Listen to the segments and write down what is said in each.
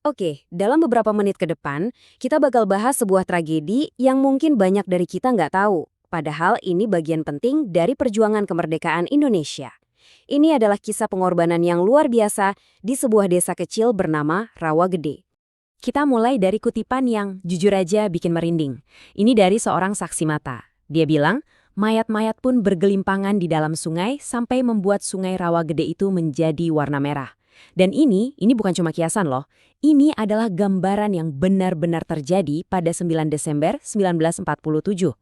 Oke, dalam beberapa menit ke depan, kita bakal bahas sebuah tragedi yang mungkin banyak dari kita nggak tahu. Padahal ini bagian penting dari perjuangan kemerdekaan Indonesia. Ini adalah kisah pengorbanan yang luar biasa di sebuah desa kecil bernama Rawagede. Kita mulai dari kutipan yang jujur aja bikin merinding. Ini dari seorang saksi mata. Dia bilang, mayat-mayat pun bergelimpangan di dalam sungai sampai membuat sungai Rawagede itu menjadi warna merah. Dan ini bukan cuma kiasan loh. Ini adalah gambaran yang benar-benar terjadi pada 9 Desember 1947.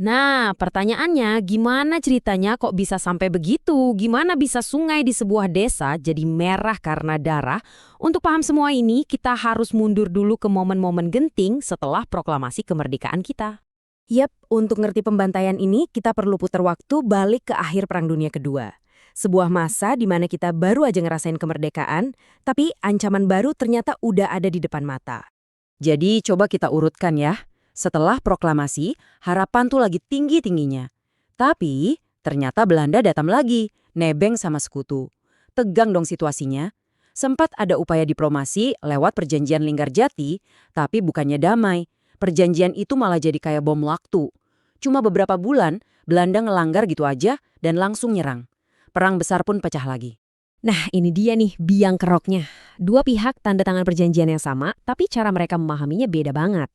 Nah, pertanyaannya gimana ceritanya kok bisa sampai begitu? Gimana bisa sungai di sebuah desa jadi merah karena darah? Untuk paham semua ini, kita harus mundur dulu ke momen-momen genting setelah proklamasi kemerdekaan kita. Yap, untuk ngerti pembantaian ini, kita perlu putar waktu balik ke akhir Perang Dunia Kedua. Sebuah masa di mana kita baru aja ngerasain kemerdekaan, tapi ancaman baru ternyata udah ada di depan mata. Jadi coba kita urutkan ya. Setelah proklamasi, harapan tuh lagi tinggi-tingginya. Tapi ternyata Belanda datang lagi, nebeng sama sekutu. Tegang dong situasinya. Sempat ada upaya diplomasi lewat perjanjian Linggarjati, tapi bukannya damai. Perjanjian itu malah jadi kayak bom waktu. Cuma beberapa bulan, Belanda ngelanggar gitu aja dan langsung nyerang. Perang besar pun pecah lagi. Nah, ini dia nih biang keroknya. Dua pihak tanda tangan perjanjian yang sama, tapi cara mereka memahaminya beda banget.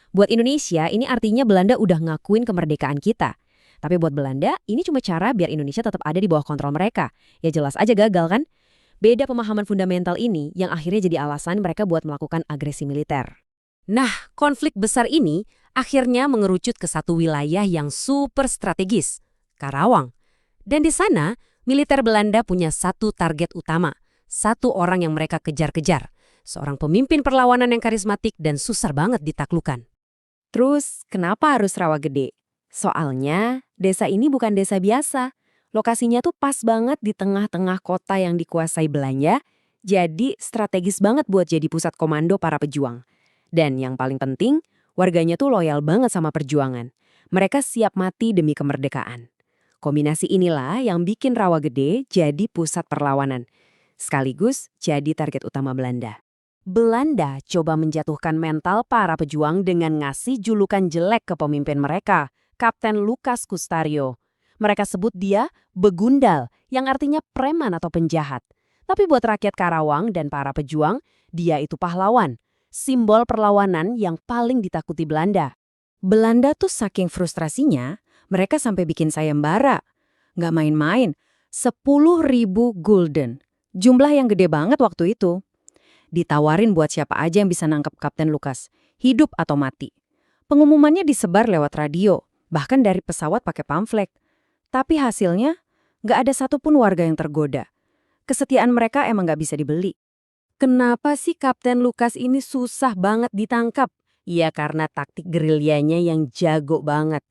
Buat Indonesia, ini artinya Belanda udah ngakuin kemerdekaan kita. Tapi buat Belanda, ini cuma cara biar Indonesia tetap ada di bawah kontrol mereka. Ya jelas aja gagal kan? Beda pemahaman fundamental ini yang akhirnya jadi alasan mereka buat melakukan agresi militer. Nah, konflik besar ini akhirnya mengerucut ke satu wilayah yang super strategis, Karawang. Dan di sana, militer Belanda punya satu target utama, satu orang yang mereka kejar-kejar, seorang pemimpin perlawanan yang karismatik dan susah banget ditaklukkan. Terus, kenapa harus Rawagede? Soalnya, desa ini bukan desa biasa. Lokasinya tuh pas banget di tengah-tengah kota yang dikuasai Belanda, jadi strategis banget buat jadi pusat komando para pejuang. Dan yang paling penting, warganya tuh loyal banget sama perjuangan. Mereka siap mati demi kemerdekaan. Kombinasi inilah yang bikin Rawagede jadi pusat perlawanan, sekaligus jadi target utama Belanda. Belanda coba menjatuhkan mental para pejuang dengan ngasih julukan jelek ke pemimpin mereka, Kapten Lukas Kustario. Mereka sebut dia begundal, yang artinya preman atau penjahat. Tapi buat rakyat Karawang dan para pejuang, dia itu pahlawan, simbol perlawanan yang paling ditakuti Belanda. Belanda tuh saking frustrasinya, mereka sampai bikin sayembara. Nggak main-main, 10.000 gulden. Jumlah yang gede banget waktu itu. Ditawarin buat siapa aja yang bisa nangkep Kapten Lukas, hidup atau mati. Pengumumannya disebar lewat radio, bahkan dari pesawat pakai pamflet. Tapi hasilnya, nggak ada satupun warga yang tergoda. Kesetiaan mereka emang nggak bisa dibeli. Kenapa sih Kapten Lukas ini susah banget ditangkap? Ya karena taktik gerilyanya yang jago banget.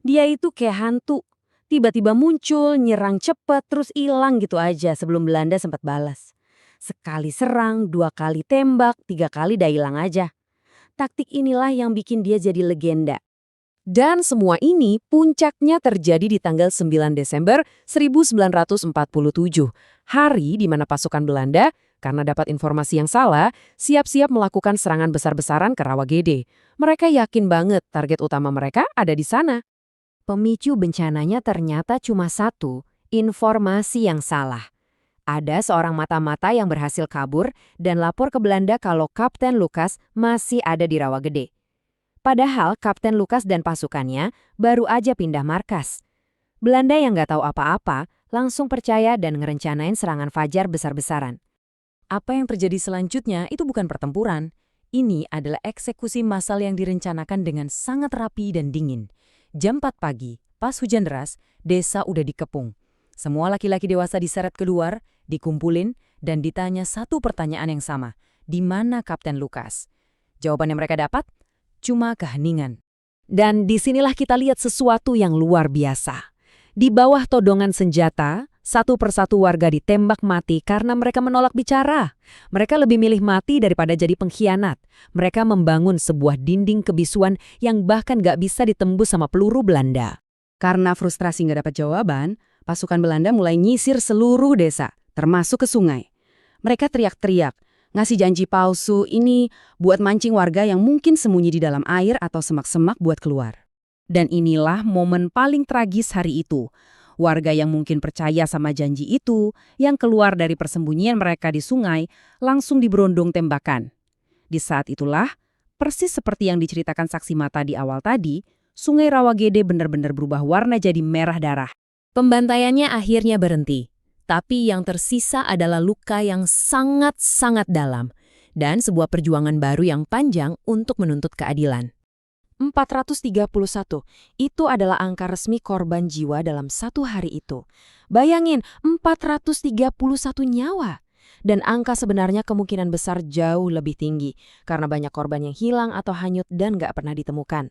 Dia itu kayak hantu. Tiba-tiba muncul, nyerang cepet, terus hilang gitu aja sebelum Belanda sempat balas. Sekali serang, 2 kali tembak, 3 kali dah hilang aja. Taktik inilah yang bikin dia jadi legenda. Dan semua ini puncaknya terjadi di tanggal 9 Desember 1947. Hari di mana pasukan Belanda, karena dapat informasi yang salah, siap-siap melakukan serangan besar-besaran ke Rawagede. Mereka yakin banget target utama mereka ada di sana. Pemicu bencananya ternyata cuma satu, informasi yang salah. Ada seorang mata-mata yang berhasil kabur dan lapor ke Belanda kalau Kapten Lukas masih ada di Rawagede. Padahal Kapten Lukas dan pasukannya baru aja pindah markas. Belanda yang nggak tahu apa-apa langsung percaya dan ngerencanain serangan fajar besar-besaran. Apa yang terjadi selanjutnya itu bukan pertempuran. Ini adalah eksekusi massal yang direncanakan dengan sangat rapi dan dingin. Jam 4 pagi, pas hujan deras, desa udah dikepung. Semua laki-laki dewasa diseret keluar, dikumpulin, dan ditanya satu pertanyaan yang sama. Di mana Kapten Lukas? Jawaban yang mereka dapat? Cuma keheningan. Dan disinilah kita lihat sesuatu yang luar biasa. Di bawah todongan senjata, satu persatu warga ditembak mati karena mereka menolak bicara. Mereka lebih milih mati daripada jadi pengkhianat. Mereka membangun sebuah dinding kebisuan yang bahkan gak bisa ditembus sama peluru Belanda. Karena frustrasi gak dapat jawaban, pasukan Belanda mulai nyisir seluruh desa, termasuk ke sungai. Mereka teriak-teriak, Ngasih janji palsu ini buat mancing warga yang mungkin sembunyi di dalam air atau semak-semak buat keluar. Dan inilah momen paling tragis hari itu. Warga yang mungkin percaya sama janji itu, yang keluar dari persembunyian mereka di sungai, langsung diberondong tembakan. Di saat itulah, persis seperti yang diceritakan saksi mata di awal tadi, Sungai Rawagede benar-benar berubah warna jadi merah darah. Pembantaiannya akhirnya berhenti, tapi yang tersisa adalah luka yang sangat-sangat dalam dan sebuah perjuangan baru yang panjang untuk menuntut keadilan. 431, itu adalah angka resmi korban jiwa dalam satu hari itu. Bayangin, 431 nyawa. Dan angka sebenarnya kemungkinan besar jauh lebih tinggi, karena banyak korban yang hilang atau hanyut dan nggak pernah ditemukan.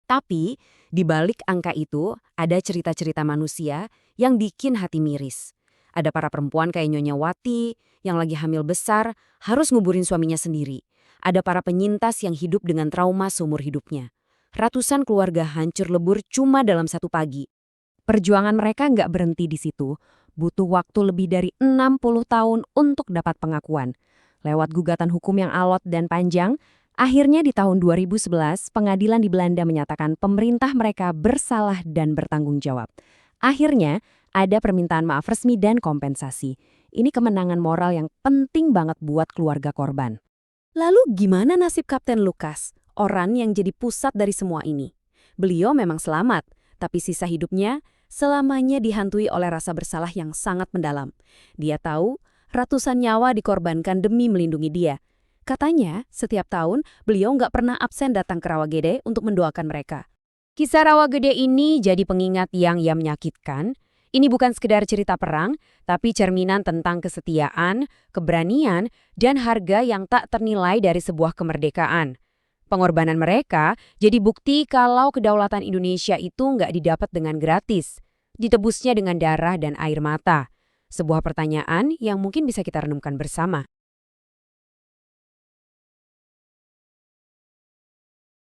Tapi, di balik angka itu, ada cerita-cerita manusia yang bikin hati miris. Ada para perempuan kayak Nyonya Wati yang lagi hamil besar harus nguburin suaminya sendiri. Ada para penyintas yang hidup dengan trauma seumur hidupnya. Ratusan keluarga hancur lebur cuma dalam satu pagi. Perjuangan mereka nggak berhenti di situ. Butuh waktu lebih dari 60 tahun untuk dapat pengakuan. Lewat gugatan hukum yang alot dan panjang, akhirnya di tahun 2011, pengadilan di Belanda menyatakan pemerintah mereka bersalah dan bertanggung jawab. Akhirnya, ada permintaan maaf resmi dan kompensasi. Ini kemenangan moral yang penting banget buat keluarga korban. Lalu gimana nasib Kapten Lukas, orang yang jadi pusat dari semua ini? Beliau memang selamat, tapi sisa hidupnya selamanya dihantui oleh rasa bersalah yang sangat mendalam. Dia tahu ratusan nyawa dikorbankan demi melindungi dia. Katanya, setiap tahun beliau nggak pernah absen datang ke Rawagede untuk mendoakan mereka. Kisah Rawagede ini jadi pengingat yang menyakitkan. Ini bukan sekedar cerita perang, tapi cerminan tentang kesetiaan, keberanian, dan harga yang tak ternilai dari sebuah kemerdekaan. Pengorbanan mereka jadi bukti kalau kedaulatan Indonesia itu nggak didapat dengan gratis. Ditebusnya dengan darah dan air mata. Sebuah pertanyaan yang mungkin bisa kita renungkan bersama.